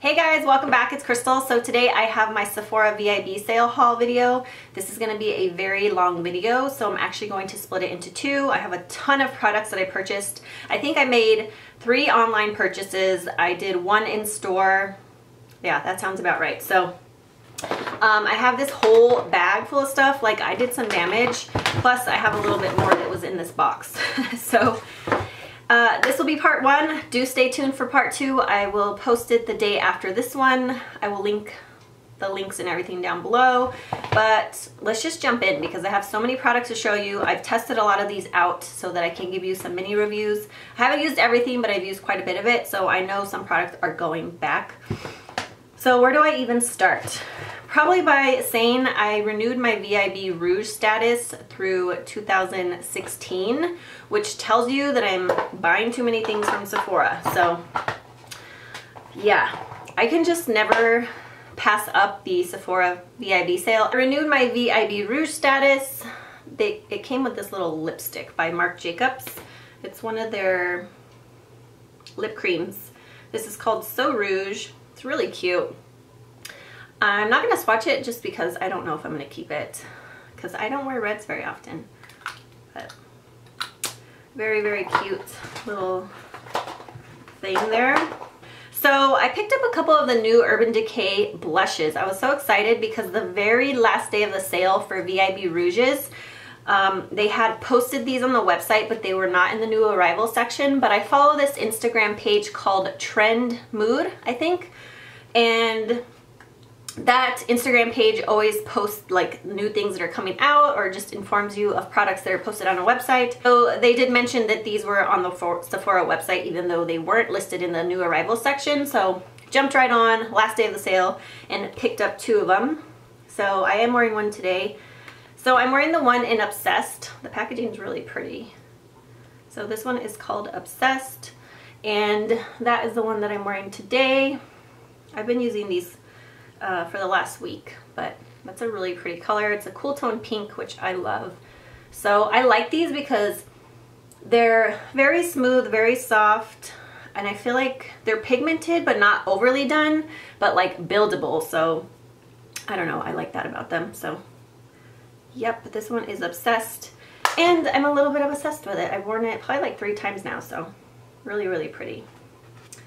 Hey guys, welcome back. It's Krystal. So today I have my Sephora VIB Sale Haul video. This is going to be a very long video, so I'm actually going to split it into two. I have a ton of products that I purchased. I think I made 3 online purchases. I did 1 in store. Yeah, that sounds about right. So I have this whole bag full of stuff. Like, I did some damage, plus I have a little bit more that was in this box. So this will be part 1. Do stay tuned for part 2. I will post it the day after this one. I will link the links and everything down below. But let's just jump in because I have so many products to show you. I've tested a lot of these out so that I can give you some mini reviews. I haven't used everything, but I've used quite a bit of it, so I know some products are going back. So where do I even start? Probably by saying I renewed my VIB Rouge status through 2016, which tells you that I'm buying too many things from Sephora. So yeah, I can just never pass up the Sephora VIB sale. I renewed my VIB Rouge status. It came with this little lipstick by Marc Jacobs. It's one of their lip creams. This is called So Rouge. It's really cute. I'm not going to swatch it just because I don't know if I'm going to keep it, because I don't wear reds very often. But very, very cute little thing there. So I picked up a couple of the new Urban Decay blushes. I was so excited because the very last day of the sale for VIB Rouges, they had posted these on the website, but they were not in the new arrival section. But I follow this Instagram page called Trend Mood, I think, and that Instagram page always posts like new things that are coming out or just informs you of products that are posted on a website. So they did mention that these were on the Sephora website even though they weren't listed in the new arrival section. So jumped right on last day of the sale and picked up 2 of them. So I am wearing one today. So I'm wearing the one in Obsessed. The packaging is really pretty. So this one is called Obsessed, and that is the one that I'm wearing today. I've been using these for the last week, but that's a really pretty color. It's a cool tone pink, which I love. So I like these because they're very smooth, very soft, and I feel like they're pigmented but not overly done, but like buildable. So I don't know, I like that about them. So yep, this one is Obsessed, and I'm a little bit obsessed with it. I've worn it probably like 3 times now, so really, really pretty.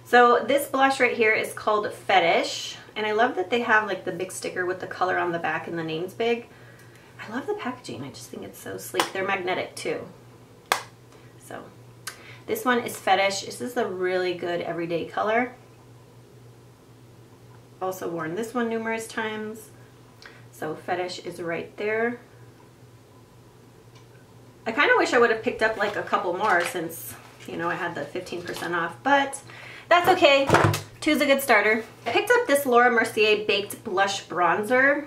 So this blush right here is called Fetish, and I love that they have like the big sticker with the color on the back and the name's big. I love the packaging. I just think it's so sleek. They're magnetic too. So this one is Fetish. This is a really good everyday color. Also worn this one numerous times. So Fetish is right there. I kind of wish I would have picked up like a couple more since, you know, I had the 15% off, but that's okay. 2's a good starter. I picked up this Laura Mercier Baked Blush Bronzer,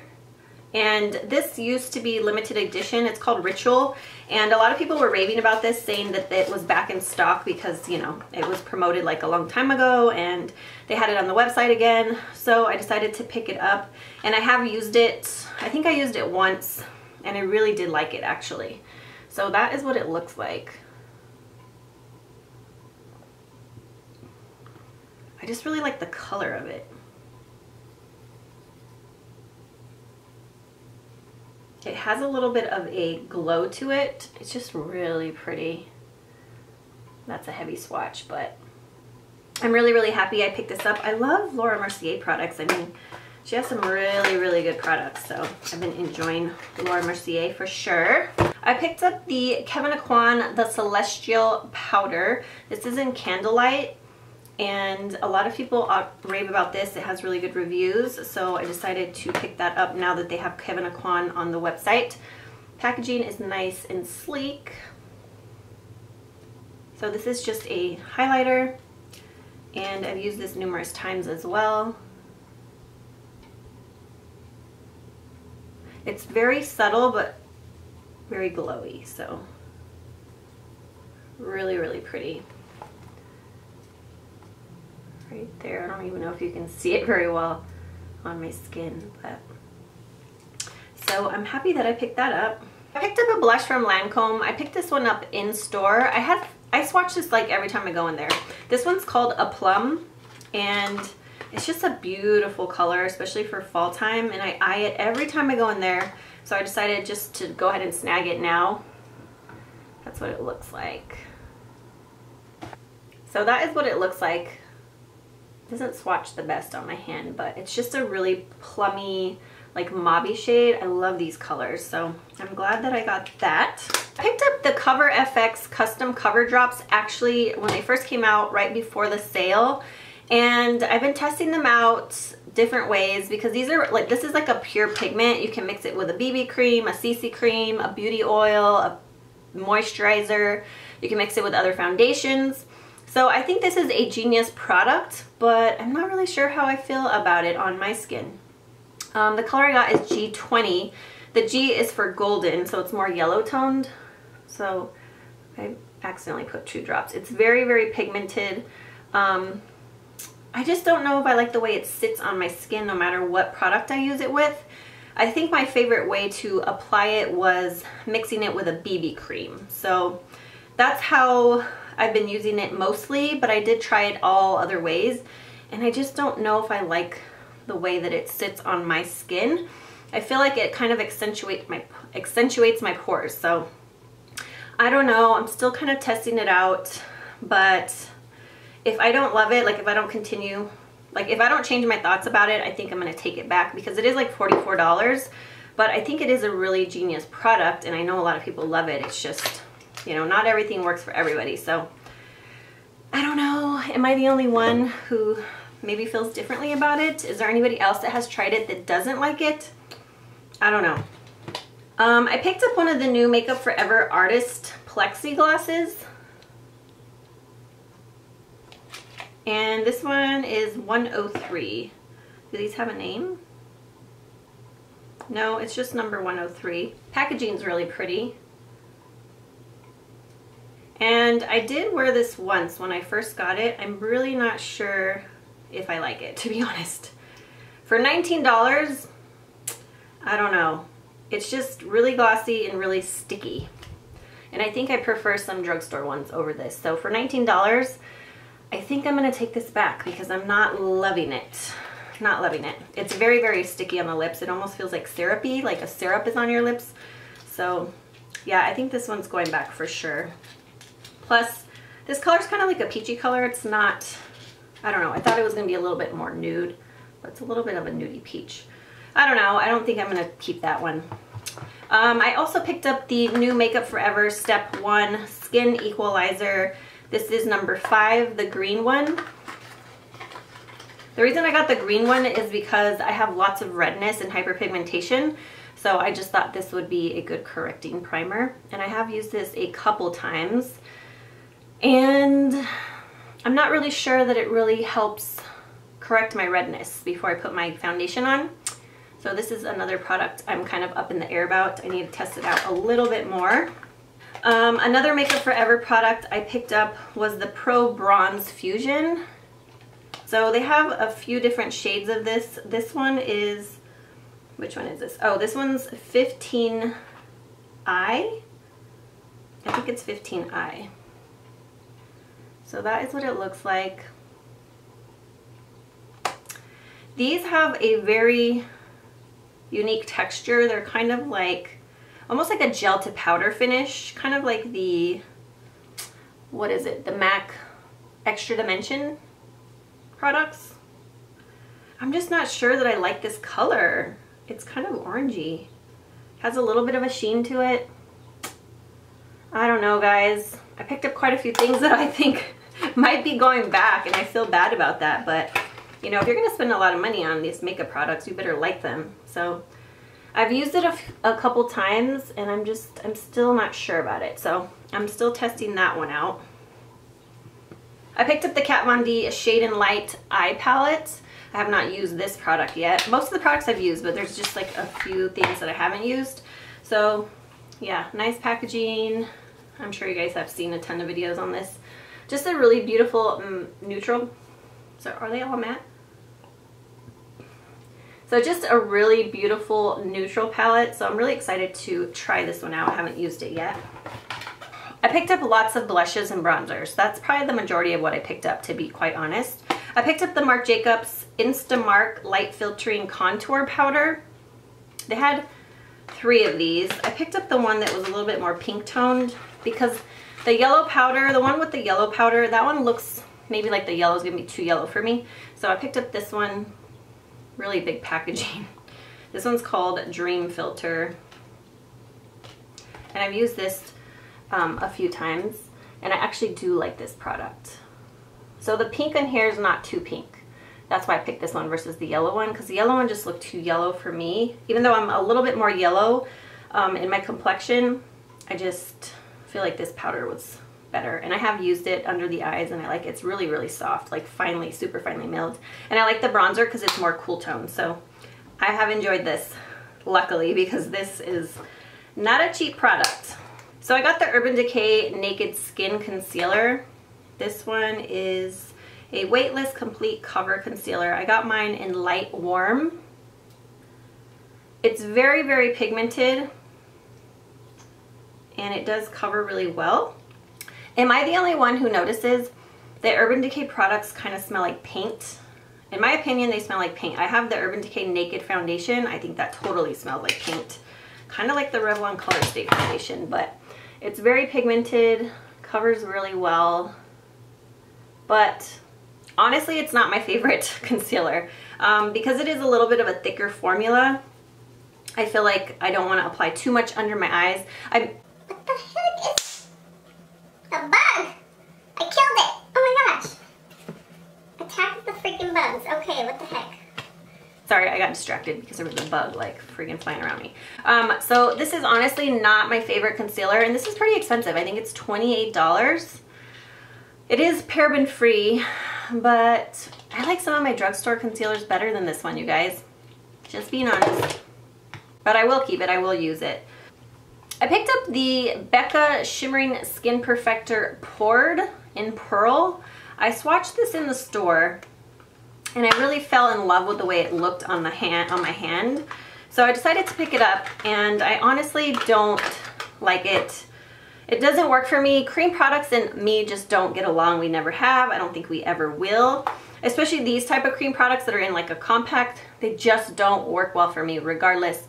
and this used to be limited edition. It's called Ritual, and a lot of people were raving about this, saying that it was back in stock because, you know, it was promoted like a long time ago and they had it on the website again. So I decided to pick it up, and I have used it. I think I used it once, and I really did like it actually. So that is what it looks like. I just really like the color of it. It has a little bit of a glow to it. It's just really pretty. That's a heavy swatch, but I'm really, really happy I picked this up. I love Laura Mercier products. I mean, she has some really, really good products, so I've been enjoying Laura Mercier for sure. I picked up the Kevyn the Celestial Powder. This is in Candlelight, and a lot of people rave about this. It has really good reviews, so I decided to pick that up now that they have Kevyn on the website. Packaging is nice and sleek. So this is just a highlighter, and I've used this numerous times as well. It's very subtle but very glowy, so really, really pretty. Right there. I don't even know if you can see it very well on my skin, but so I'm happy that I picked that up. I picked up a blush from Lancôme. I picked this one up in store. I swatch this like every time I go in there. This one's called APlum, and It's just a beautiful color, especially for fall time, and I eye it every time I go in there. So I decided just to go ahead and snag it now. That's what it looks like. So that is what it looks like. It doesn't swatch the best on my hand, but it's just a really plummy, like mauvey shade. I love these colors, so I'm glad that I got that. I picked up the Cover FX custom cover drops actually when they first came out right before the sale, and I've been testing them out different ways because these are like, this is like a pure pigment. You can mix it with a BB cream, a CC cream, a beauty oil, a moisturizer. You can mix it with other foundations. So I think this is a genius product, but I'm not really sure how I feel about it on my skin. The color I got is G20. The G is for golden, so it's more yellow toned. So I accidentally put 2 drops. It's very, very pigmented. I just don't know if I like the way it sits on my skin no matter what product I use it with. I think my favorite way to apply it was mixing it with a BB cream. So that's how I've been using it mostly, but I did try it all other ways, and I just don't know if I like the way that it sits on my skin. I feel like it kind of accentuates my pores, so I don't know. I'm still kind of testing it out, but if I don't love it, like if I don't continue, like if I don't change my thoughts about it, I think I'm going to take it back because it is like $44, but I think it is a really genius product, and I know a lot of people love it. It's just, you know, not everything works for everybody, so I don't know. Am I the only one who maybe feels differently about it? Is there anybody else that has tried it that doesn't like it? I don't know. I picked up one of the new Makeup Forever Artist Plexi-Glosses, and this one is 103. Do these have a name? No, it's just number 103. Packaging's really pretty. And I did wear this once when I first got it. I'm really not sure if I like it, to be honest. For $19, I don't know. It's just really glossy and really sticky. And I think I prefer some drugstore ones over this. So for $19, I think I'm gonna take this back because I'm not loving it. Not loving it. It's very, very sticky on the lips. It almost feels like syrupy, like a syrup is on your lips. So yeah, I think this one's going back for sure. Plus, this color is kind of like a peachy color. It's not, I don't know. I thought it was going to be a little bit more nude, but it's a little bit of a nudie peach. I don't know. I don't think I'm going to keep that one. I also picked up the new Makeup Forever Step 1 Skin Equalizer. This is number 5, the green one. The reason I got the green one is because I have lots of redness and hyperpigmentation. So I just thought this would be a good correcting primer. And I have used this a couple times. And I'm not really sure that it really helps correct my redness before I put my foundation on. So this is another product I'm kind of up in the air about. I need to test it out a little bit more. Another Makeup Forever product I picked up was the Pro Bronze Fusion. So they have a few different shades of this. This one is, which one is this? Oh, this one's 15i. I think it's 15i. So that is what it looks like. These have a very unique texture. They're kind of like, almost like a gel to powder finish, kind of like the, what is it? The MAC Extra Dimension products. I'm just not sure that I like this color. It's kind of orangey. Has a little bit of a sheen to it. I don't know, guys. I picked up quite a few things that I think might be going back, and I feel bad about that, but you know, if you're gonna spend a lot of money on these makeup products, you better like them. So I've used it a couple times, and I'm still not sure about it, so I'm still testing that one out. I picked up the Kat Von D Shade and Light Eye Palette. I have not used this product yet. Most of the products I've used, but there's just like a few things that I haven't used. So yeah, nice packaging. I'm sure you guys have seen a ton of videos on this. Just a really beautiful neutral. So are they all matte? So just a really beautiful neutral palette. So I'm really excited to try this one out. I haven't used it yet. I picked up lots of blushes and bronzers. That's probably the majority of what I picked up, to be quite honest. I picked up the Marc Jacobs Instamark Light Filtering Contour Powder. They had 3 of these. I picked up the one that was a little bit more pink toned because the yellow powder, the one with the yellow powder, that one looks maybe like the yellow is gonna be too yellow for me. So I picked up this one, really big packaging. This one's called Dream Filter. And I've used this a few times, and I actually do like this product. So the pink in here is not too pink. That's why I picked this one versus the yellow one, because the yellow one just looked too yellow for me. Even though I'm a little bit more yellow in my complexion, I just feel like this powder was better. And I have used it under the eyes, and I like it. It's really, really soft, like finely, super finely milled. And I like the bronzer because it's more cool tone. So I have enjoyed this, luckily, because this is not a cheap product. So I got the Urban Decay Naked Skin Concealer. This one is a Weightless Complete Cover Concealer. I got mine in Light Warm. It's very, very pigmented, and it does cover really well. Am I the only one who notices that Urban Decay products kind of smell like paint? In my opinion, they smell like paint. I have the Urban Decay Naked Foundation. I think that totally smells like paint. Kind of like the Revlon Color Stay Foundation, but it's very pigmented, covers really well. But honestly, it's not my favorite concealer because it is a little bit of a thicker formula. I feel like I don't want to apply too much under my eyes. What the heck is a bug? I killed it. Oh my gosh. Attack the freaking bugs. Okay, what the heck? Sorry, I got distracted because there was a bug like freaking flying around me. So this is honestly not my favorite concealer, and this is pretty expensive. I think it's $28. It is paraben free, but I like some of my drugstore concealers better than this one, you guys. Just being honest. But I will keep it, I will use it. I picked up the BECCA Shimmering Skin Perfector Poured in Pearl. I swatched this in the store, and I really fell in love with the way it looked on my hand. So I decided to pick it up, and I honestly don't like it. It doesn't work for me. Cream products and me just don't get along. We never have. I don't think we ever will. Especially these type of cream products that are in like a compact. They just don't work well for me regardless.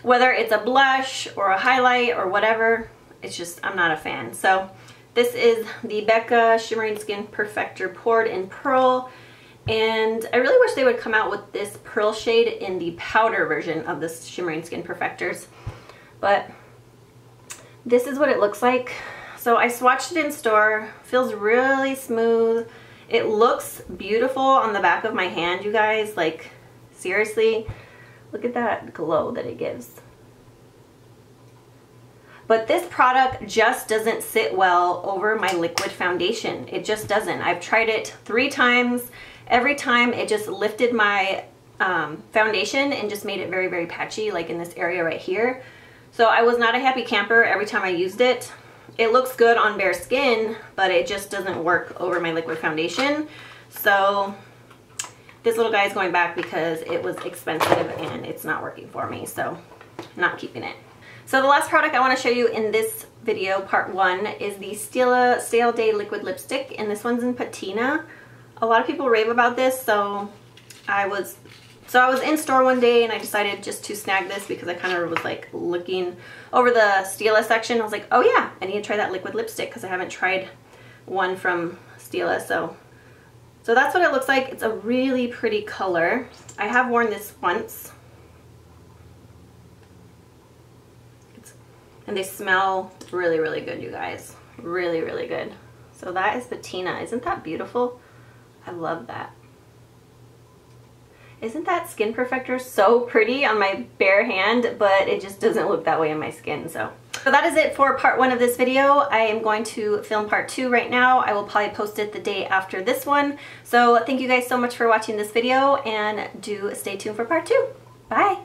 Whether it's a blush or a highlight or whatever, it's just, I'm not a fan. So this is the BECCA Shimmering Skin Perfector Poured in Pearl. And I really wish they would come out with this pearl shade in the powder version of this Shimmering Skin Perfectors. But this is what it looks like. So I swatched it in store. Feels really smooth. It looks beautiful on the back of my hand, you guys. Like, seriously, look at that glow that it gives. But this product just doesn't sit well over my liquid foundation. It just doesn't. I've tried it 3 times. Every time it just lifted my foundation and just made it very, very patchy, like in this area right here. So I was not a happy camper every time I used it. It looks good on bare skin, but it just doesn't work over my liquid foundation. So this little guy is going back because it was expensive and it's not working for me. So not keeping it. So the last product I want to show you in this video, part 1, is the Stila Sale Day Liquid Lipstick, and this one's in Patina. A lot of people rave about this, so I was in store one day and I decided just to snag this because I kind of was like looking over the Stila section. I was like, oh yeah, I need to try that liquid lipstick because I haven't tried one from Stila. So that's what it looks like. It's a really pretty color. I have worn this once. And they smell really, really good, you guys. Really, really good. So that is Patina. Isn't that beautiful? I love that. Isn't that Skin Perfector so pretty on my bare hand, but it just doesn't look that way on my skin. So that is it for part 1 of this video. I am going to film part 2 right now. I will probably post it the day after this one. So thank you guys so much for watching this video, and do stay tuned for part 2. Bye.